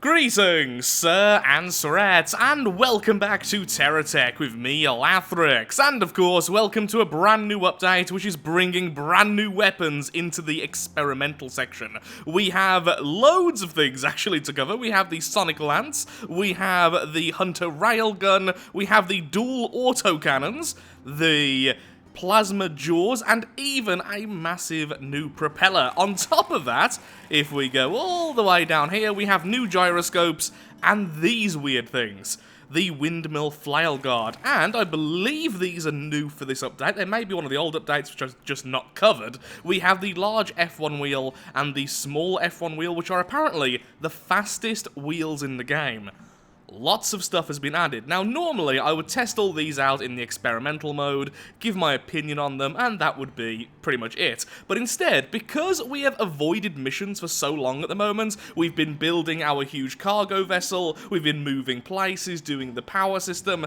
Greetings, sir and sirettes, and welcome back to Terratech with me, Lathrix, and of course, welcome to a brand new update which is bringing brand new weapons into the experimental section. We have loads of things actually to cover. We have the Sonic Lance, we have the Hunter Railgun, we have the dual autocannons, the plasma jaws, and even a massive new propeller. On top of that, if we go all the way down here, we have new gyroscopes and these weird things. The windmill flail guard, and I believe these are new for this update. They may be one of the old updates which I've just not covered. We have the large F1 wheel and the small F1 wheel, which are apparently the fastest wheels in the game. Lots of stuff has been added. Now, normally, I would test all these out in the experimental mode, give my opinion on them, and that would be pretty much it. But instead, because we have avoided missions for so long at the moment, we've been building our huge cargo vessel, we've been moving places, doing the power system,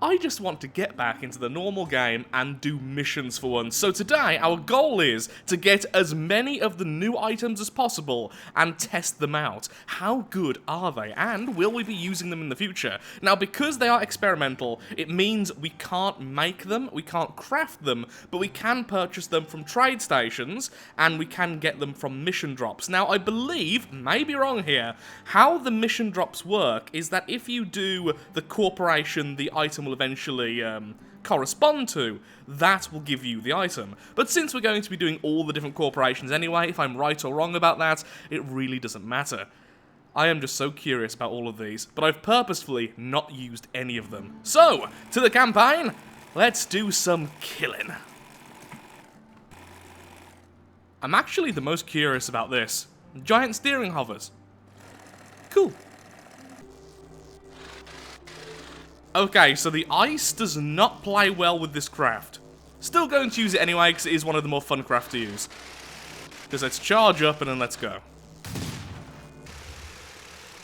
I just want to get back into the normal game and do missions for once. So today, our goal is to get as many of the new items as possible and test them out. How good are they, and will we be using them in the future? Now, because they are experimental, it means we can't make them, we can't craft them, but we can purchase them from trade stations, and we can get them from mission drops. Now, I believe, may be wrong here, how the mission drops work is that if you do the corporation the item will eventually correspond to, that will give you the item. But since we're going to be doing all the different corporations anyway, if I'm right or wrong about that, it really doesn't matter. I am just so curious about all of these, but I've purposefully not used any of them. So, to the campaign, let's do some killing. I'm actually the most curious about this. Giant steering hovers. Cool. Okay, so the ice does not play well with this craft. Still going to use it anyway, because it is one of the more fun craft to use. Because let's charge up and then let's go.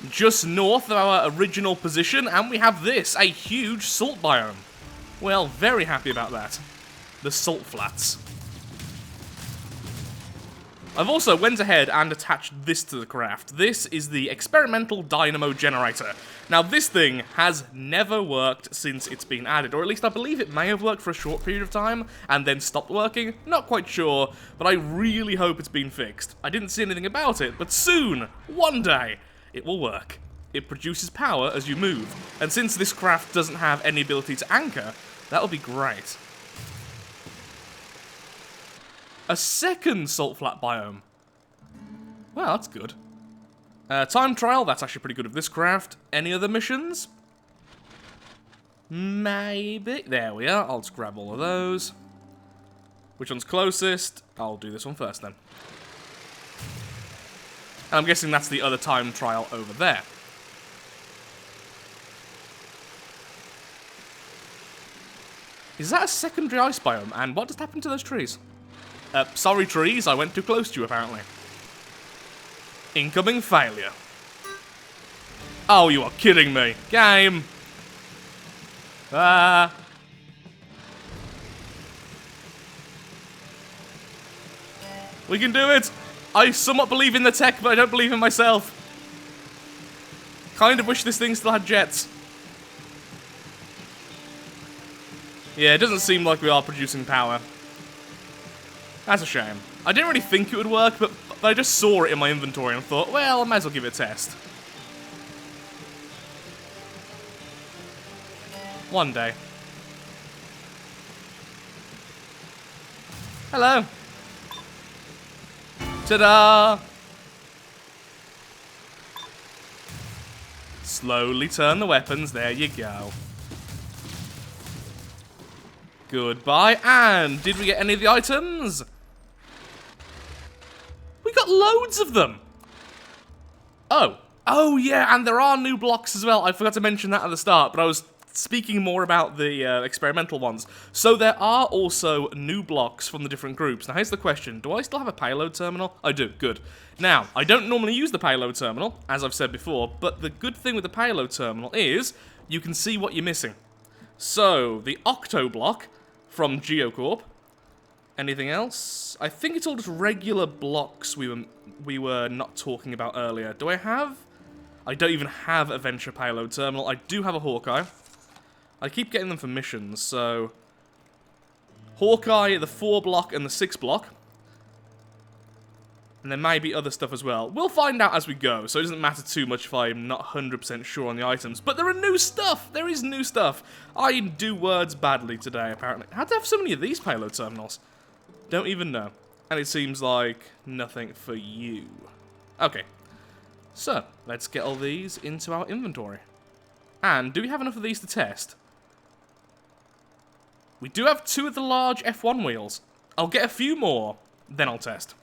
Just north of our original position, and we have this, a huge salt biome. Well, very happy about that. The salt flats. I've also went ahead and attached this to the craft. This is the experimental dynamo generator. Now, this thing has never worked since it's been added, or at least I believe it may have worked for a short period of time and then stopped working. Not quite sure, but I really hope it's been fixed. I didn't see anything about it, but soon, one day, it will work. It produces power as you move, and since this craft doesn't have any ability to anchor, that'll be great. A second salt flat biome. Well, that's good. Time trial, that's actually pretty good of this craft. Any other missions? Maybe. There we are. I'll just grab all of those. Which one's closest? I'll do this one first then. And I'm guessing that's the other time trial over there. Is that a secondary ice biome? And what just happened to those trees? Sorry trees, I went too close to you apparently. Incoming failure. Oh, you are kidding me. Game. We can do it. I somewhat believe in the tech, but I don't believe in myself. Kind of wish this thing still had jets. Yeah, it doesn't seem like we are producing power. That's a shame. I didn't really think it would work, but I just saw it in my inventory and thought, well, I might as well give it a test. One day. Hello. Ta-da! Slowly turn the weapons, there you go. Goodbye, and did we get any of the items? We got loads of them! Oh yeah, and there are new blocks as well. I forgot to mention that at the start, but I was speaking more about the experimental ones. So there are also new blocks from the different groups. Now here's the question, do I still have a payload terminal? I do, good. Now, I don't normally use the payload terminal, as I've said before, but the good thing with the payload terminal is you can see what you're missing. So, the Octo block from Geocorp. Anything else? I think it's all just regular blocks we were not talking about earlier. Do I have? I don't even have a Venture payload terminal. I do have a Hawkeye. I keep getting them for missions, so... Hawkeye, the 4 block and the 6 block. And there may be other stuff as well. We'll find out as we go, so it doesn't matter too much if I'm not 100% sure on the items. But there are new stuff! There is new stuff! I do words badly today, apparently. How'd they have so many of these payload terminals? Don't even know. And it seems like nothing for you. Okay. So, let's get all these into our inventory. And, do we have enough of these to test? We do have 2 of the large F1 wheels. I'll get a few more, then I'll test.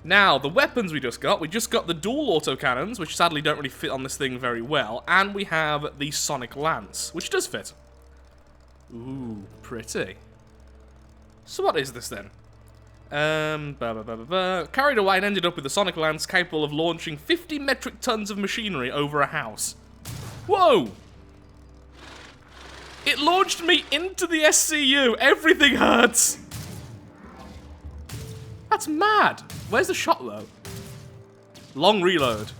Now, the weapons we just got the dual autocannons, which sadly don't really fit on this thing very well, and we have the sonic lance, which does fit. Ooh, pretty. So what is this then? Carried away and ended up with the sonic lance capable of launching 50 metric tons of machinery over a house. Whoa! It launched me into the SCU! Everything hurts! That's mad! Where's the shot, though? Long reload.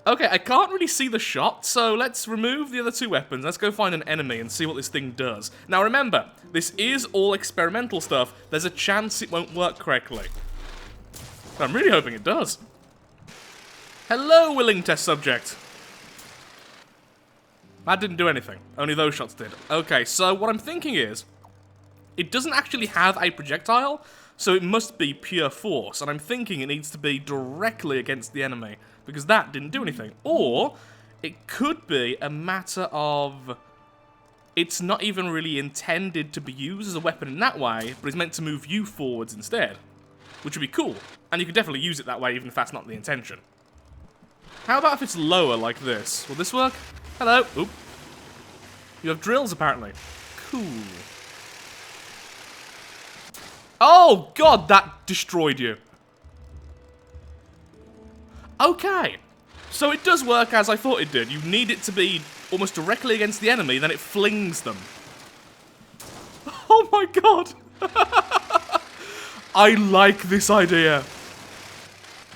Okay, I can't really see the shot, so let's remove the other 2 weapons. Let's go find an enemy and see what this thing does. Now remember, this is all experimental stuff. There's a chance it won't work correctly. I'm really hoping it does. Hello, willing test subject. That didn't do anything. Only those shots did. Okay, so what I'm thinking is, it doesn't actually have a projectile, so it must be pure force, and I'm thinking it needs to be directly against the enemy, because that didn't do anything. Or, it could be a matter of... It's not even really intended to be used as a weapon in that way, but it's meant to move you forwards instead. Which would be cool, and you could definitely use it that way even if that's not the intention. How about if it's lower like this? Will this work? Hello. Oop. You have drills, apparently. Cool. Oh, God, that destroyed you. Okay. So it does work as I thought it did. You need it to be almost directly against the enemy, then it flings them. Oh, my God. I like this idea.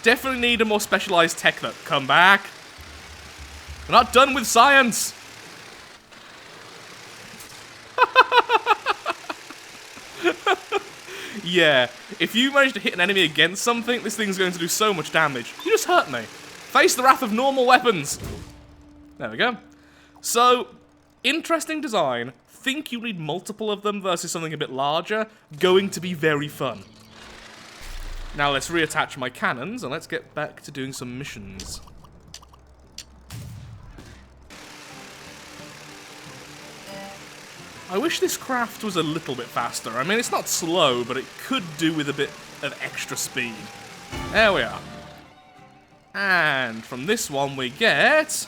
Definitely need a more specialized tech, though. Come back. We're not done with science. Yeah, if you manage to hit an enemy against something, this thing's going to do so much damage. You just hurt me. Face the wrath of normal weapons. There we go. So, interesting design. Think you need multiple of them versus something a bit larger. Going to be very fun. Now let's reattach my cannons and let's get back to doing some missions. I wish this craft was a little bit faster. I mean, it's not slow, but it could do with a bit of extra speed. There we are. And from this one we get...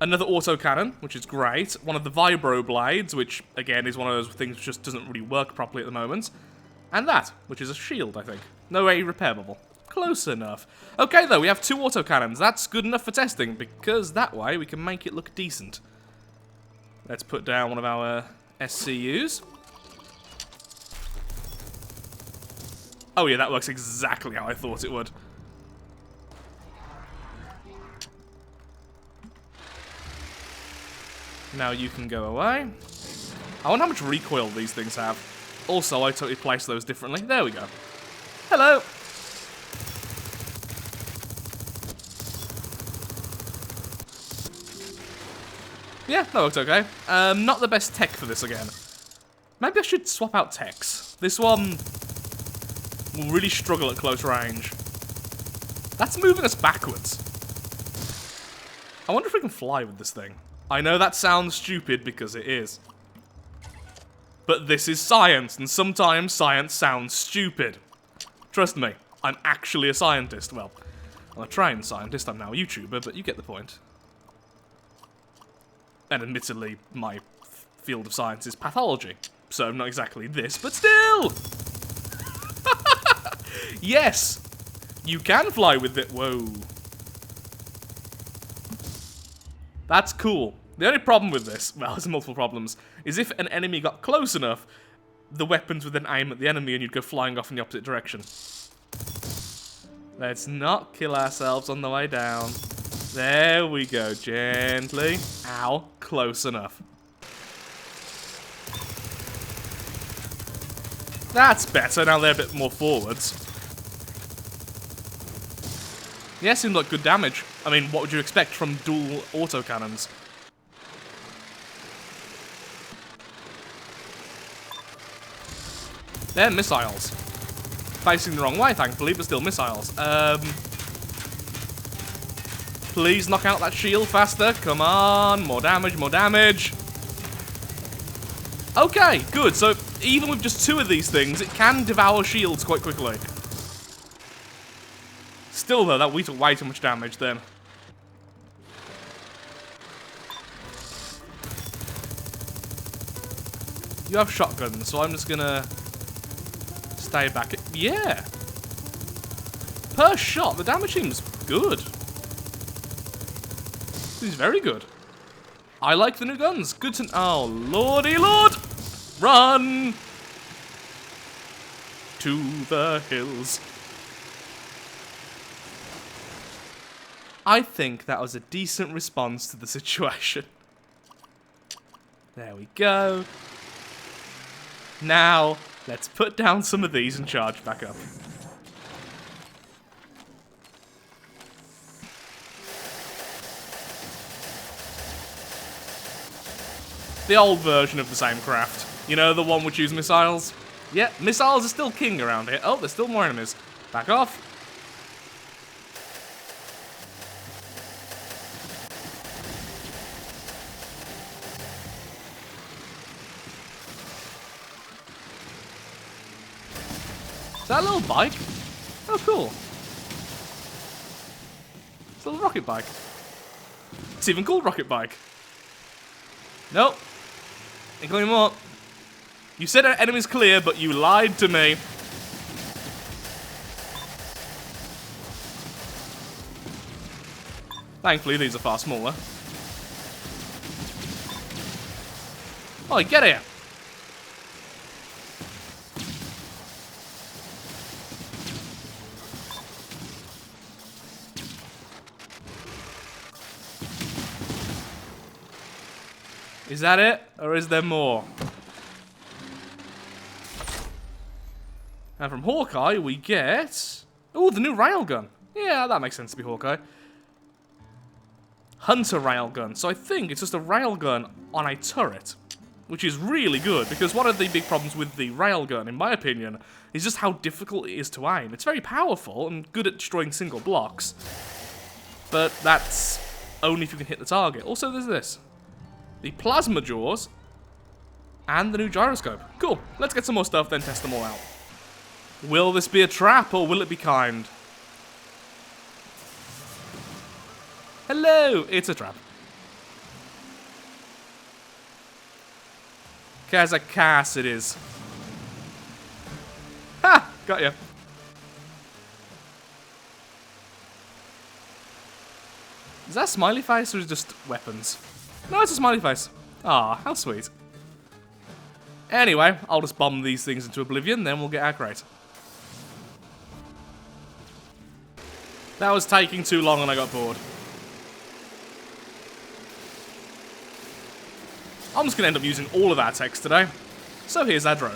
another autocannon, which is great. One of the vibro blades, which, again, is one of those things which just doesn't really work properly at the moment. And that, which is a shield, I think. No way repairable. Close enough. Okay, though, we have 2 autocannons. That's good enough for testing, because that way we can make it look decent. Let's put down one of our SCUs. Oh yeah, that works exactly how I thought it would. Now you can go away. I wonder how much recoil these things have. Also, I totally placed those differently. There we go. Hello! Yeah, that looks okay. Not the best tech for this again. Maybe I should swap out techs. This one will really struggle at close range. That's moving us backwards. I wonder if we can fly with this thing. I know that sounds stupid because it is. But this is science, and sometimes science sounds stupid. Trust me, I'm actually a scientist. Well, I'm a trained scientist, I'm now a YouTuber, but you get the point. And admittedly, my field of science is pathology. So not exactly this, but still! Yes! You can fly with it. Whoa. That's cool. The only problem with this, well, there's multiple problems, is if an enemy got close enough, the weapons would then aim at the enemy and you'd go flying off in the opposite direction. Let's not kill ourselves on the way down. There we go, gently. Ow, close enough. That's better, now they're a bit more forwards. Yeah, seemed like good damage. I mean, what would you expect from dual autocannons? They're missiles. Facing the wrong way, thankfully, but still missiles. Please knock out that shield faster. Come on, more damage, more damage. Okay, good. So even with just 2 of these things, it can devour shields quite quickly. Still, though, we took way too much damage then. You have shotguns, so I'm just gonna stay back. Yeah. Per shot, the damage seems good. This is very good. I like the new guns. Good to... Oh, lordy lord! Run! To the hills. I think that was a decent response to the situation. There we go. Now, let's put down some of these and charge back up. The old version of the same craft. You know, the one which uses missiles? Yeah, missiles are still king around here. Oh, there's still more enemies. Back off. Is that a little bike? Oh, cool. It's a little rocket bike. It's even called rocket bike. Nope. Ain't got any more. You said our enemy's clear, but you lied to me. Thankfully, these are far smaller. Oh, get here. Is that it? Or is there more? And from Hawkeye, we get... Oh, the new railgun. Yeah, that makes sense to be Hawkeye. Hunter railgun. So I think it's just a railgun on a turret. Which is really good, because one of the big problems with the railgun, in my opinion, is just how difficult it is to aim. It's very powerful and good at destroying single blocks. But that's only if you can hit the target. Also, there's this. The plasma jaws, and the new gyroscope. Cool. Let's get some more stuff, then test them all out. Will this be a trap, or will it be kind? Hello! It's a trap. Kazakas it is. Ha! Got ya. Is that a smiley face, or is it just weapons? No, it's a smiley face. Ah, how sweet. Anyway, I'll just bomb these things into oblivion, then we'll get our crate. That was taking too long and I got bored. I'm just going to end up using all of our text today. So here's our drone.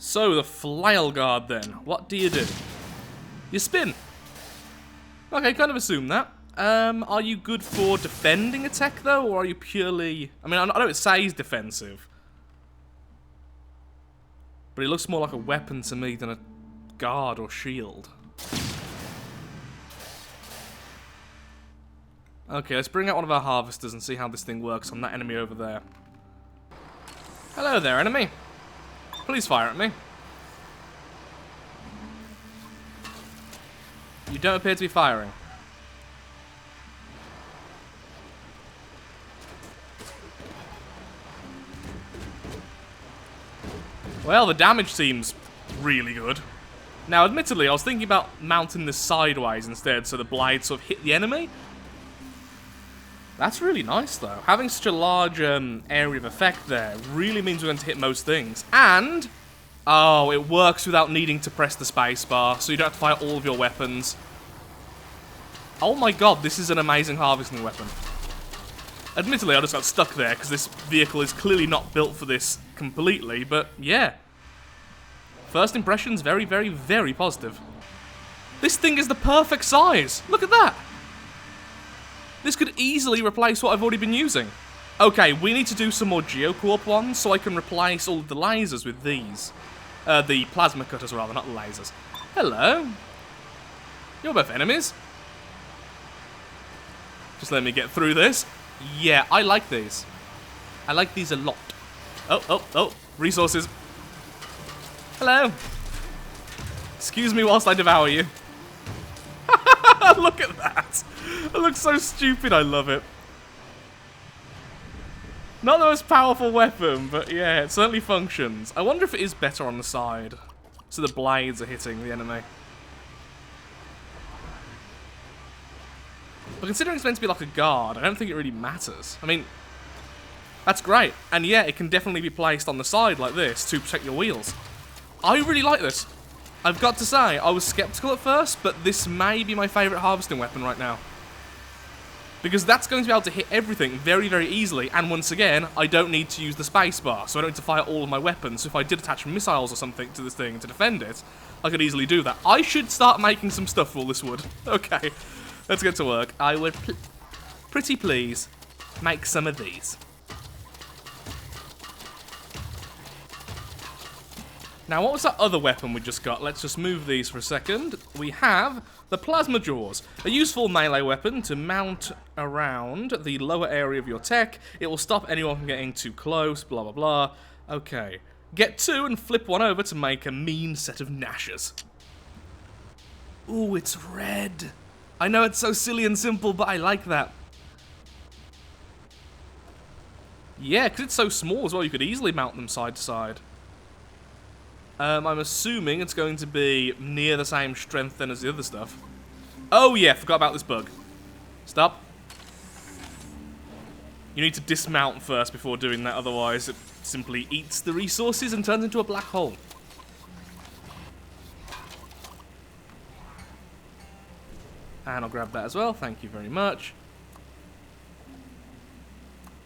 So, the flail guard then. What do? You spin. Okay, kind of assume that. Are you good for defending a tech, though, or are you purely... I mean, I know it says defensive. But it looks more like a weapon to me than a guard or shield. Okay, let's bring out one of our harvesters and see how this thing works on that enemy over there. Hello there, enemy. Please fire at me. You don't appear to be firing. Well, the damage seems really good. Now, admittedly, I was thinking about mounting this sideways instead, so the blade sort of hit the enemy. That's really nice, though. Having such a large area of effect there really means we're going to hit most things. And, oh, it works without needing to press the spacebar, so you don't have to fire all of your weapons. Oh my god, this is an amazing harvesting weapon. Admittedly, I just got stuck there, because this vehicle is clearly not built for this completely, but yeah. First impressions, very, very, very positive. This thing is the perfect size! Look at that! This could easily replace what I've already been using. Okay, we need to do some more geocorp ones, so I can replace all of the lasers with these. The plasma cutters, rather, not lasers. Hello. You're both enemies. Just let me get through this. Yeah, I like these. I like these a lot. Oh, resources. Hello. Excuse me whilst I devour you. Look at that. It looks so stupid, I love it. Not the most powerful weapon, but yeah, it certainly functions. I wonder if it is better on the side, so the blades are hitting the enemy. But considering it's meant to be like a guard, I don't think it really matters. I mean, that's great. And yeah, it can definitely be placed on the side like this to protect your wheels. I really like this. I've got to say, I was skeptical at first, but this may be my favourite harvesting weapon right now. Because that's going to be able to hit everything very, very easily, and once again, I don't need to use the spacebar, so I don't need to fire all of my weapons. So if I did attach missiles or something to this thing to defend it, I could easily do that. I should start making some stuff for all this wood. Okay, let's get to work. I would pretty please make some of these. Now, what was that other weapon we just got? Let's just move these for a second. We have the plasma jaws, a useful melee weapon to mount around the lower area of your tech. It will stop anyone from getting too close, blah, blah, blah. Okay. Get two and flip one over to make a mean set of gnashers. Ooh, it's red. I know it's so silly and simple, but I like that. Yeah, because it's so small as well, you could easily mount them side to side. I'm assuming it's going to be near the same strength then as the other stuff. Oh yeah, forgot about this bug. Stop. You need to dismount first before doing that, otherwise it simply eats the resources and turns into a black hole. And I'll grab that as well, thank you very much.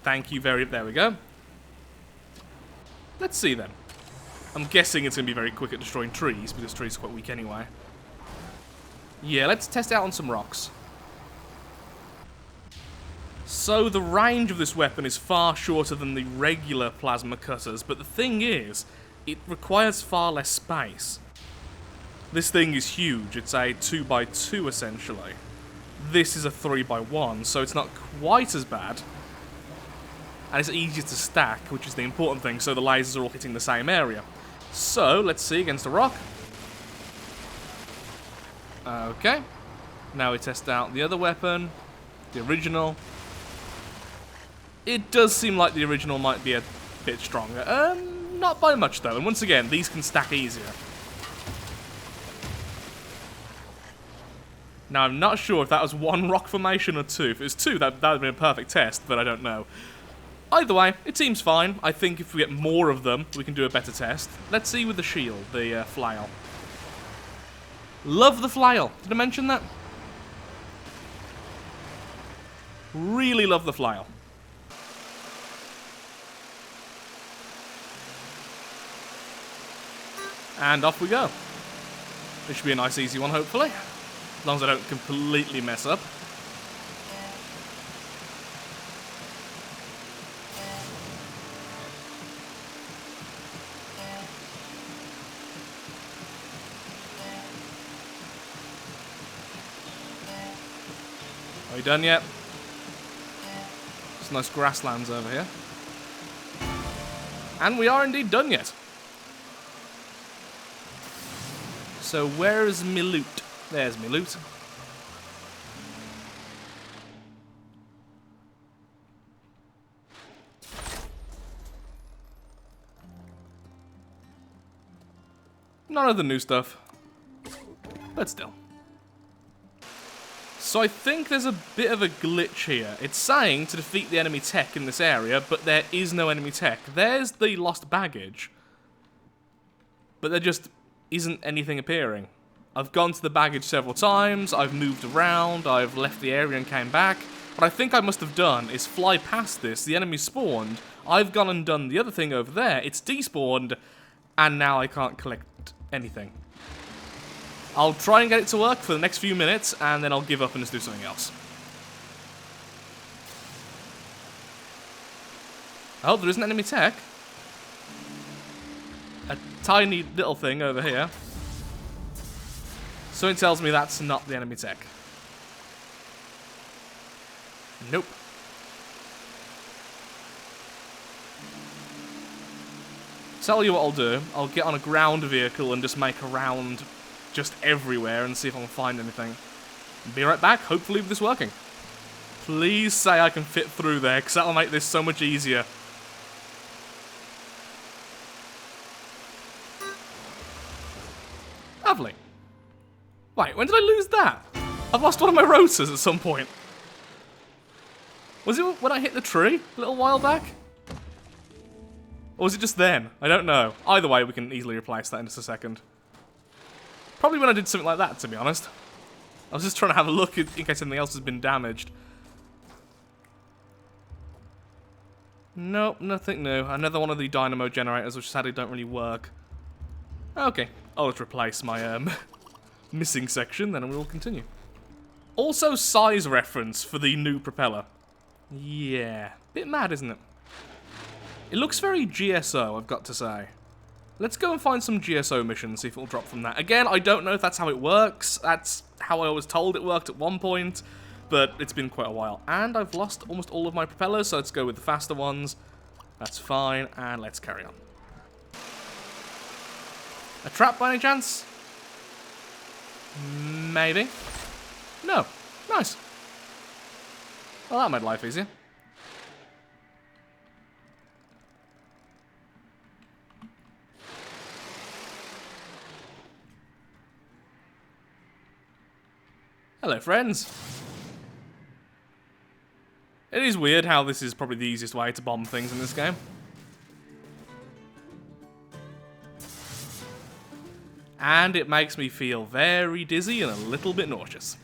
Thank you very... there we go. Let's see then. I'm guessing it's going to be very quick at destroying trees, because trees are quite weak anyway. Yeah, let's test it out on some rocks. So the range of this weapon is far shorter than the regular plasma cutters, but the thing is, it requires far less space. This thing is huge, it's a 2x2 essentially. This is a 3x1, so it's not quite as bad. And it's easier to stack, which is the important thing, so the lasers are all hitting the same area. So, let's see against a rock. Okay. Now we test out the other weapon. The original. It does seem like the original might be a bit stronger. Not by much though, and once again, these can stack easier. Now I'm not sure if that was one rock formation or two. If it was two, that would have been a perfect test, but I don't know. Either way, it seems fine. I think if we get more of them, we can do a better test. Let's see with the shield, the flail. Love the flail. Did I mention that? Really love the flail. And off we go. This should be a nice easy one, hopefully. As long as I don't completely mess up. Are we done yet? Some nice grasslands over here. And we are indeed done yet. So where's me loot? There's me loot. None of the new stuff. But still. So I think there's a bit of a glitch here. It's saying to defeat the enemy tech in this area, but there is no enemy tech. There's the lost baggage. But there just isn't anything appearing. I've gone to the baggage several times, I've moved around, I've left the area and came back. What I think I must have done is fly past this, the enemy spawned, I've gone and done the other thing over there, it's despawned, and now I can't collect anything. I'll try and get it to work for the next few minutes, and then I'll give up and just do something else. Oh, there isn't enemy tech. A tiny little thing over here. Something tells me that's not the enemy tech. Nope. Tell you what I'll do. I'll get on a ground vehicle and just make a round just everywhere and see if I can find anything. Be right back, hopefully with this working. Please say I can fit through there, because that'll make this so much easier. Lovely. Wait, when did I lose that? I've lost one of my rotors at some point. Was it when I hit the tree a little while back? Or was it just then? I don't know. Either way, we can easily replace that in just a second. Probably when I did something like that, to be honest. I was just trying to have a look in case anything else has been damaged. Nope, nothing new. Another one of the dynamo generators, which sadly don't really work. Okay, I'll just replace my missing section, then we'll continue. Also, size reference for the new propeller. Yeah, bit mad, isn't it? It looks very GSO, I've got to say. Let's go and find some GSO missions, see if it'll drop from that. Again, I don't know if that's how it works. That's how I was told it worked at one point, but it's been quite a while. And I've lost almost all of my propellers, so let's go with the faster ones. That's fine, and let's carry on. A trap by any chance? Maybe. No. Nice. Well, that made life easier. Hello, friends. It is weird how this is probably the easiest way to bomb things in this game. And it makes me feel very dizzy and a little bit nauseous.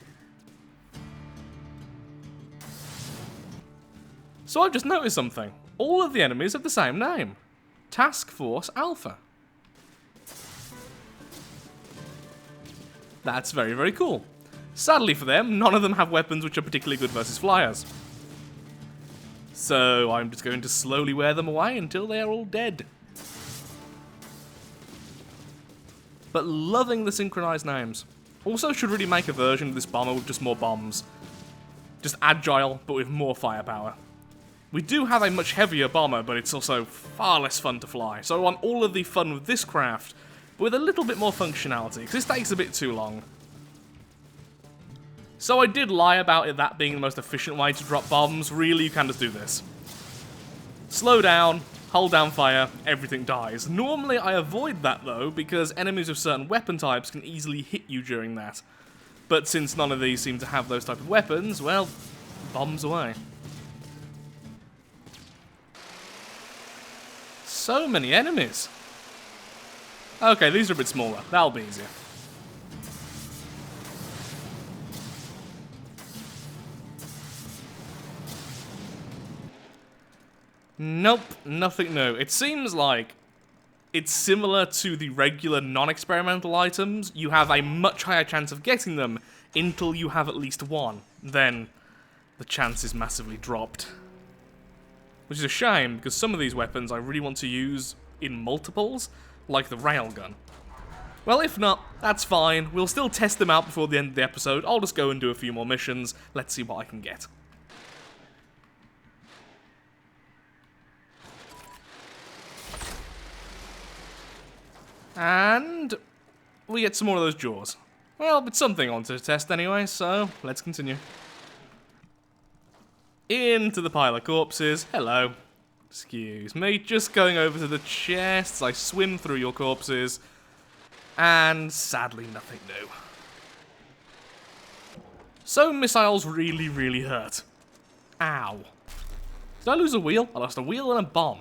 So I've just noticed something. All of the enemies have the same name. Task Force Alpha. That's very, very cool. Sadly for them, none of them have weapons which are particularly good versus flyers. So I'm just going to slowly wear them away until they are all dead. But loving the synchronized names. Also should really make a version of this bomber with just more bombs. Just agile, but with more firepower. We do have a much heavier bomber, but it's also far less fun to fly. So I want all of the fun with this craft, but with a little bit more functionality, because this takes a bit too long. So I did lie about it that being the most efficient way to drop bombs. Really, you can just do this. Slow down, hold down fire, everything dies. Normally I avoid that though, because enemies of certain weapon types can easily hit you during that. But since none of these seem to have those type of weapons, well, bombs away. So many enemies. Okay, these are a bit smaller. That'll be easier. Nope, nothing new. It seems like it's similar to the regular non-experimental items. You have a much higher chance of getting them until you have at least one. Then the chance is massively dropped. Which is a shame, because some of these weapons I really want to use in multiples, like the railgun. Well, if not, that's fine. We'll still test them out before the end of the episode. I'll just go and do a few more missions. Let's see what I can get. And we get some more of those jaws. Well, it's something I wanted to test anyway, so let's continue. Into the pile of corpses. Hello. Excuse me, just going over to the chests. I swim through your corpses. And sadly, nothing new. So missiles really, really hurt. Ow. Did I lose a wheel? I lost a wheel and a bomb.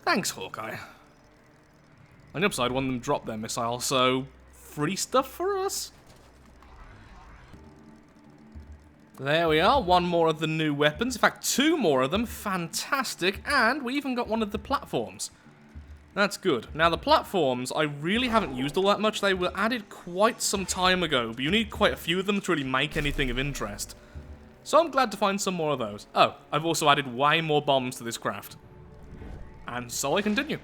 Thanks, Hawkeye. On the upside, one of them dropped their missile, so free stuff for us. There we are, one more of the new weapons. In fact, two more of them. Fantastic. And we even got one of the platforms. That's good. Now, the platforms, I really haven't used all that much. They were added quite some time ago, but you need quite a few of them to really make anything of interest. So I'm glad to find some more of those. Oh, I've also added way more bombs to this craft. And so I continue.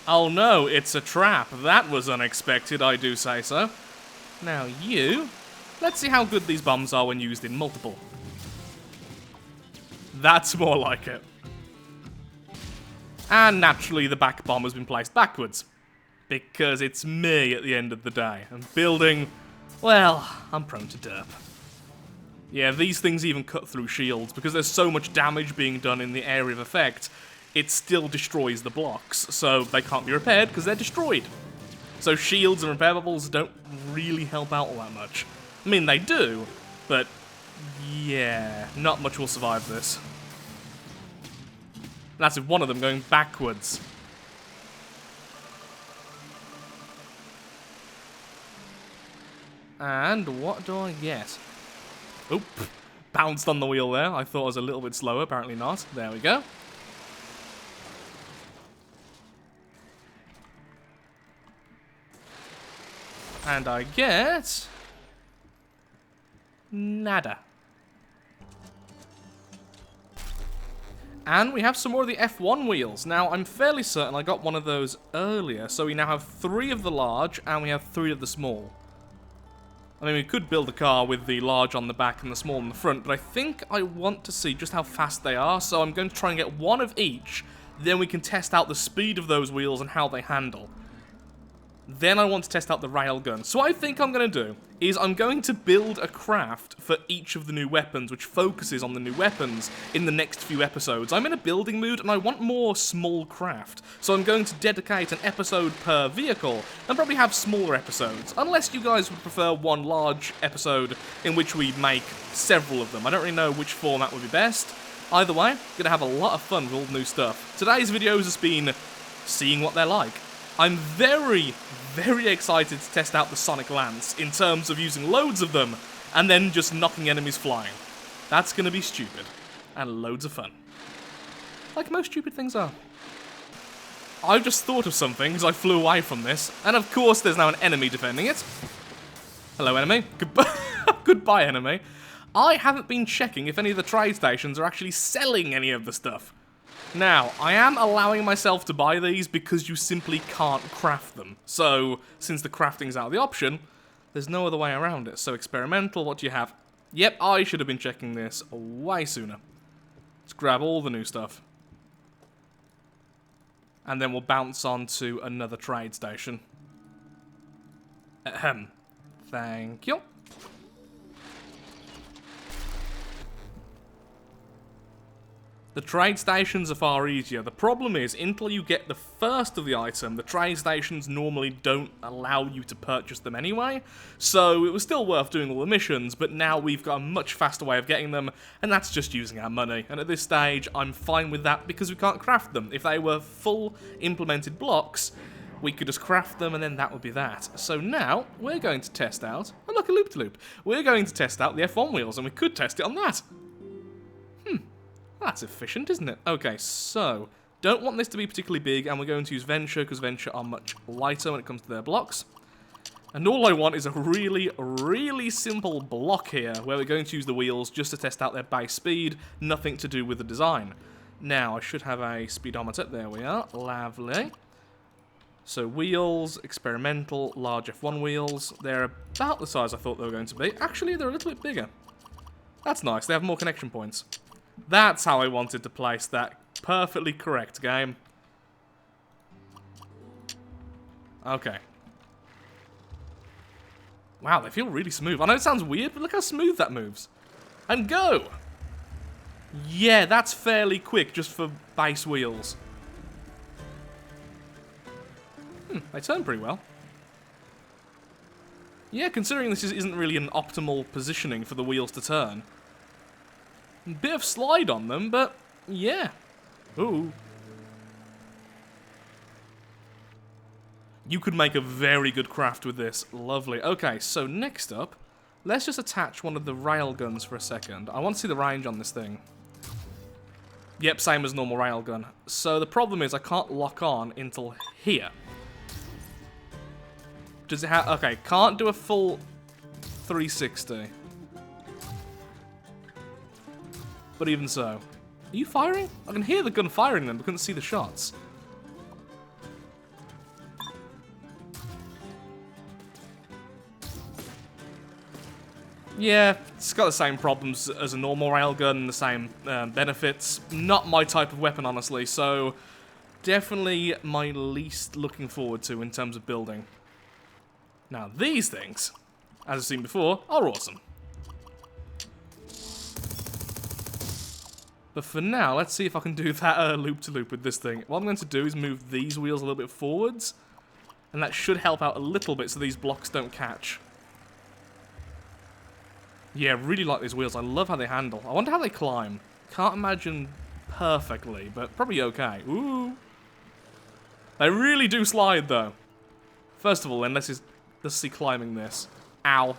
Oh no, it's a trap. That was unexpected, I do say so. Now you... Let's see how good these bombs are when used in multiple. That's more like it. And naturally, the back bomb has been placed backwards. Because it's me at the end of the day. And building... Well, I'm prone to derp. Yeah, these things even cut through shields. Because there's so much damage being done in the area of effect, it still destroys the blocks. So they can't be repaired because they're destroyed. So shields and repair bubbles don't really help out all that much. I mean, they do, but yeah, not much will survive this. That's with one of them going backwards. And what do I get? Oop, bounced on the wheel there. I thought I was a little bit slower, apparently not. There we go. And I get... nada. And we have some more of the F1 wheels. Now, I'm fairly certain I got one of those earlier, so we now have 3 of the large, and we have 3 of the small. I mean, we could build a car with the large on the back and the small on the front, but I think I want to see just how fast they are, so I'm going to try and get one of each, then we can test out the speed of those wheels and how they handle. Then I want to test out the railgun. So what I think I'm going to do is I'm going to build a craft for each of the new weapons, which focuses on the new weapons in the next few episodes. I'm in a building mood and I want more small craft. So I'm going to dedicate an episode per vehicle and probably have smaller episodes. Unless you guys would prefer one large episode in which we make several of them. I don't really know which format would be best. Either way, going to have a lot of fun with all the new stuff. Today's videos has been seeing what they're like. I'm very, very excited to test out the Sonic Lance in terms of using loads of them and then just knocking enemies flying. That's going to be stupid and loads of fun. Like most stupid things are. I've just thought of something as I flew away from this, and of course there's now an enemy defending it. Hello, enemy. Goodbye, goodbye, enemy. I haven't been checking if any of the trade stations are actually selling any of the stuff. Now, I am allowing myself to buy these because you simply can't craft them. So, since the crafting's out of the option, there's no other way around it. So, experimental, what do you have? Yep, I should have been checking this way sooner. Let's grab all the new stuff. And then we'll bounce on to another trade station. Ahem. Thank you. The trade stations are far easier. The problem is, until you get the first of the item, the trade stations normally don't allow you to purchase them anyway. So it was still worth doing all the missions, but now we've got a much faster way of getting them, and that's just using our money. And at this stage, I'm fine with that because we can't craft them. If they were full implemented blocks, we could just craft them and then that would be that. So now, we're going to test out... Oh look, a loop-to-loop. We're going to test out the F1 wheels, and we could test it on that. That's efficient, isn't it? Okay, so, don't want this to be particularly big, and we're going to use Venture, because Venture are much lighter when it comes to their blocks. And all I want is a really, really simple block here, where we're going to use the wheels just to test out their base speed, nothing to do with the design. Now, I should have a speedometer. There we are. Lovely. So, wheels, experimental, large F1 wheels. They're about the size I thought they were going to be. Actually, they're a little bit bigger. That's nice. They have more connection points. That's how I wanted to place that. Perfectly correct, game. Okay. Wow, they feel really smooth. I know it sounds weird, but look how smooth that moves. And go! Yeah, that's fairly quick just for base wheels. They turn pretty well. Yeah, considering this isn't really an optimal positioning for the wheels to turn. A bit of slide on them, but yeah. Ooh. You could make a very good craft with this. Lovely. Okay, so next up, let's just attach one of the rail guns for a second. I want to see the range on this thing. Yep, same as normal railgun. So the problem is I can't lock on until here. Does it have... Okay, can't do a full 360. But even so. Are you firing? I can hear the gun firing them, but couldn't see the shots. Yeah, it's got the same problems as a normal railgun, the same benefits. Not my type of weapon, honestly, so definitely my least looking forward to in terms of building. Now, these things, as I've seen before, are awesome. But for now, let's see if I can do that loop-to-loop with this thing. What I'm going to do is move these wheels a little bit forwards, and that should help out a little bit so these blocks don't catch. Yeah, really like these wheels. I love how they handle. I wonder how they climb. Can't imagine perfectly, but probably okay. Ooh. They really do slide, though. First of all, then, let's see climbing this. Ow.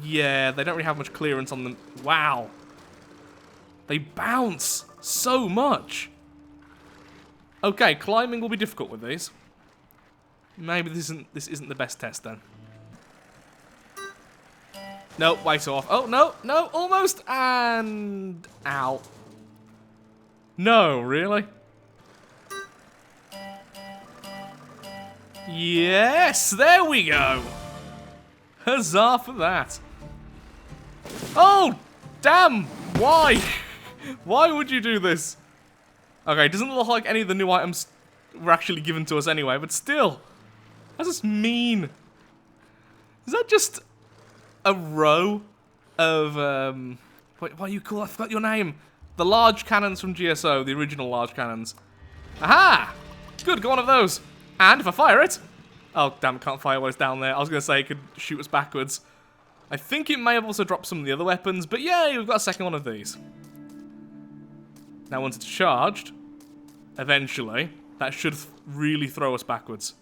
Yeah, they don't really have much clearance on them. Wow. They bounce so much. Okay, climbing will be difficult with these. Maybe this isn't the best test, then. No, way too off. Oh, no, no, almost. And... Ow. No, really? Yes, there we go. Huzzah for that. Oh, damn. Why? Why would you do this? Okay, it doesn't look like any of the new items were actually given to us anyway, but still. That's just mean. Is that just... a row of, what do you call it? I forgot your name. The large cannons from GSO, the original large cannons. Aha! Good, got one of those. And if I fire it... Oh, damn, can't fire while it's down there. I was going to say it could shoot us backwards. I think it may have also dropped some of the other weapons, but yeah, we've got a second one of these. Now, once it's charged, eventually, that should really throw us backwards.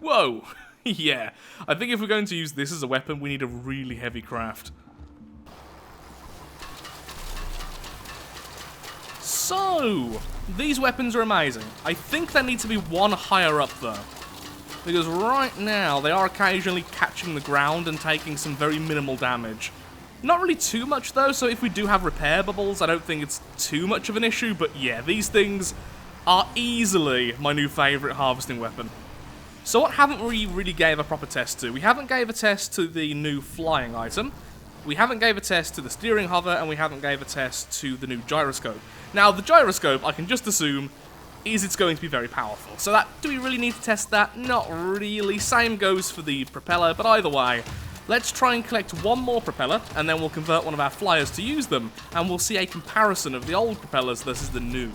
Whoa! Yeah, I think if we're going to use this as a weapon, we need a really heavy craft. So, these weapons are amazing. I think they need to be one higher up, though. Because right now, they are occasionally catching the ground and taking some very minimal damage. Not really too much, though, so if we do have repair bubbles, I don't think it's too much of an issue. But yeah, these things are easily my new favourite harvesting weapon. So what haven't we really gave a proper test to? We haven't gave a test to the new flying item, we haven't gave a test to the steering hover, and we haven't gave a test to the new gyroscope. Now, the gyroscope, I can just assume, is it's going to be very powerful. So that, do we really need to test that? Not really. Same goes for the propeller, but either way, let's try and collect one more propeller, and then we'll convert one of our flyers to use them, and we'll see a comparison of the old propellers versus the new.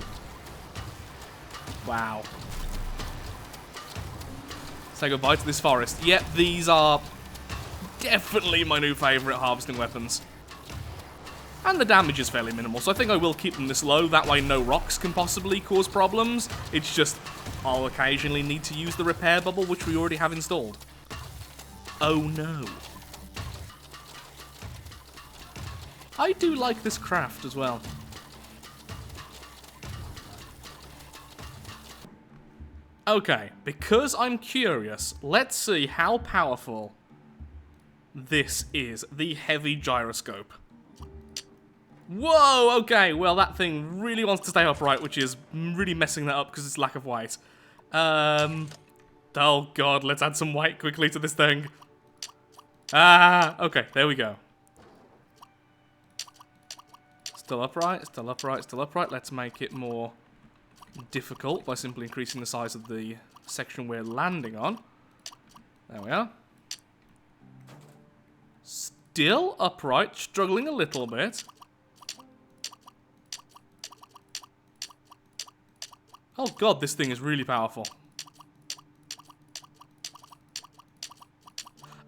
Wow. Say goodbye to this forest. Yep, these are definitely my new favourite harvesting weapons. And the damage is fairly minimal, so I think I will keep them this low. That way no rocks can possibly cause problems. It's just I'll occasionally need to use the repair bubble, which we already have installed. Oh no. I do like this craft as well. Okay, because I'm curious, let's see how powerful this is, the heavy gyroscope. Whoa, okay, well that thing really wants to stay upright, which is really messing that up because it's lack of weight. Oh god, let's add some weight quickly to this thing. Ah, okay, there we go. Still upright, still upright, still upright. Let's make it more difficult by simply increasing the size of the section we're landing on. There we are. Still upright, struggling a little bit. Oh god, this thing is really powerful.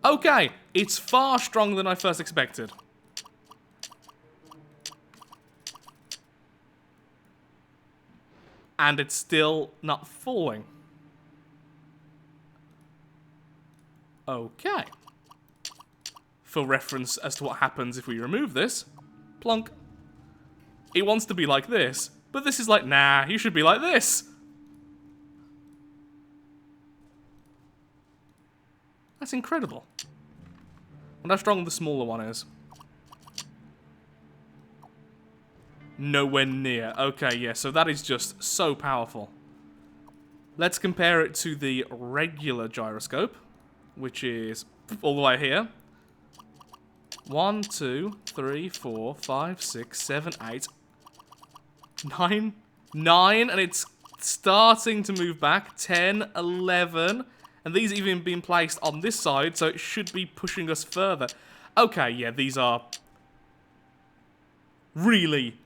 Okay, it's far stronger than I first expected. And it's still not falling. Okay. For reference as to what happens if we remove this, plonk. It wants to be like this, but this is like, nah, you should be like this. That's incredible. And how strong the smaller one is. Nowhere near. Okay, yeah, so that is just so powerful. Let's compare it to the regular gyroscope, which is all the way here. 1, 2, 3, 4, 5, 6, 7, 8, 9, 9, and it's starting to move back. 10, 11, and these are even being placed on this side, so it should be pushing us further. Okay, yeah, these are really,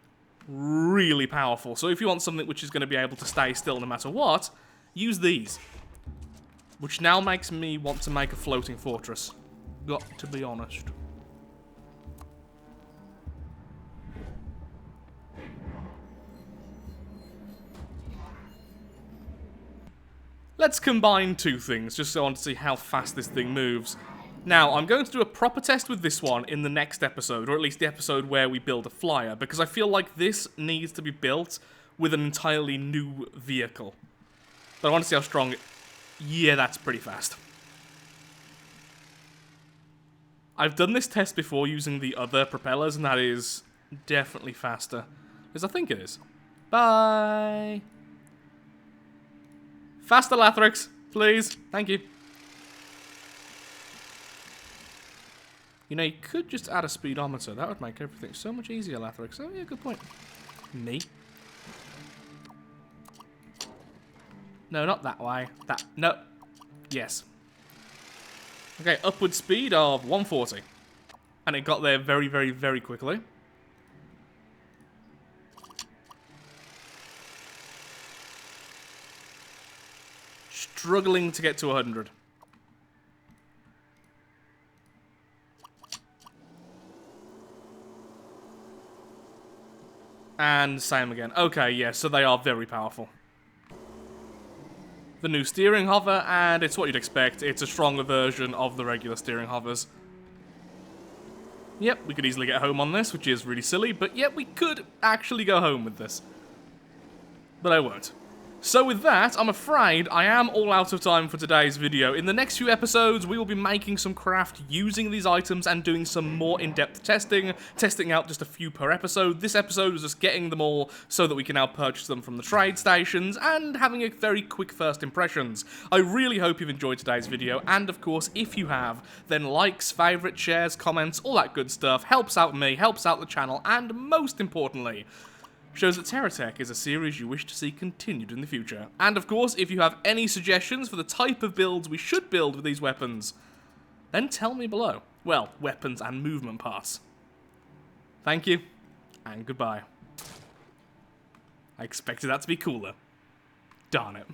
really powerful. So if you want something which is going to be able to stay still no matter what, use these. Which now makes me want to make a floating fortress. Got to be honest. Let's combine two things, just so I want to see how fast this thing moves. Now, I'm going to do a proper test with this one in the next episode, or at least the episode where we build a flyer, because I feel like this needs to be built with an entirely new vehicle. But I want to see how strong it... Yeah, that's pretty fast. I've done this test before using the other propellers, and that is definitely faster. Because I think it is. Bye! Faster, Lathrix, please. Thank you. You know, you could just add a speedometer. That would make everything so much easier, Lathrix. Oh, yeah, good point. Me. No, not that way. That. No. Yes. Okay, upward speed of 140. And it got there very, very, very quickly. Struggling to get to 100. And same again. Okay, yeah, so they are very powerful. The new steering hover, and it's what you'd expect. It's a stronger version of the regular steering hovers. Yep, we could easily get home on this, which is really silly, but yep, we could actually go home with this. But I won't. So with that, I'm afraid I am all out of time for today's video. In the next few episodes, we will be making some craft using these items and doing some more in-depth testing out just a few per episode. This episode was just getting them all so that we can now purchase them from the trade stations and having a very quick first impressions. I really hope you've enjoyed today's video, and of course, if you have, then likes, favourites, shares, comments, all that good stuff helps out me, helps out the channel, and most importantly, shows that Terratech is a series you wish to see continued in the future. And of course, if you have any suggestions for the type of builds we should build with these weapons, then tell me below. Well, weapons and movement parts. Thank you, and goodbye. I expected that to be cooler. Darn it.